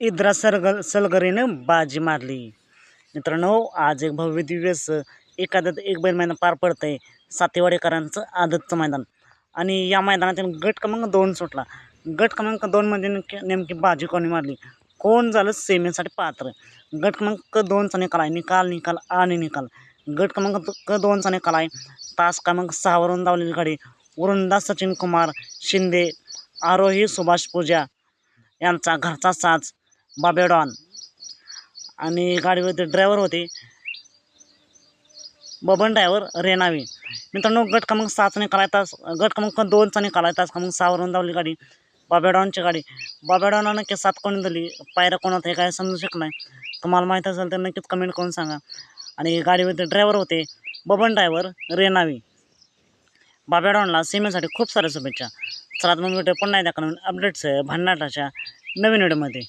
इद्रा सलगरीनं बाजी मारली. मित्रांनो, आज एक भव्य दिवस एक बैल मैदान पार पडतंय. सातेवाडीकरांचं आदतचं मैदान आणि या मैदानातील गट क्रमांक 2 सुटला. गट क्रमांक 2 मध्ये नेमकी बाजी कोणी मारली, कोण झालं सेमीसाठी पात्र. गट क्रमांक 2चा निकाल आहे. निकाल आणि निकाल. गट क्रमांक 2चा निकाल आहे. तास क्रमांक 6 वरून धावलेली गाडी वरुणदास सचिन कुमार शिंदे, आरोही सुभाष पूजा यांचा घरचा साज बाब्या डॉन आणि गाडीवरती ड्रायव्हर होते बबन ड्रायव्हर रेनावी. मित्रांनो, गट क्रमांक 6चा निकाल आहे. गट क्रमांक 2चा निकाल आहे. तास क्रमांक 6 वरून धावली गाडी बाब्या डॉनची गाडी. बाब्या डॉनला नक्की 7 कोणी दिली, पायऱ्या कोणात हे काय समजू शकत नाही. तुम्हाला माहीत असेल तर नक्कीच कमेंट करून सांगा. आणि गाडीवरती ड्रायव्हर होते बबन ड्रायव्हर रेनावी. बाब्या डॉनला सीमेसाठी खूप साऱ्या शुभेच्छा. चला तर मग भेटू पुन्हा एकदा अपडेट्स भन्नाटाच्या नवीन व्हिडिओमध्ये.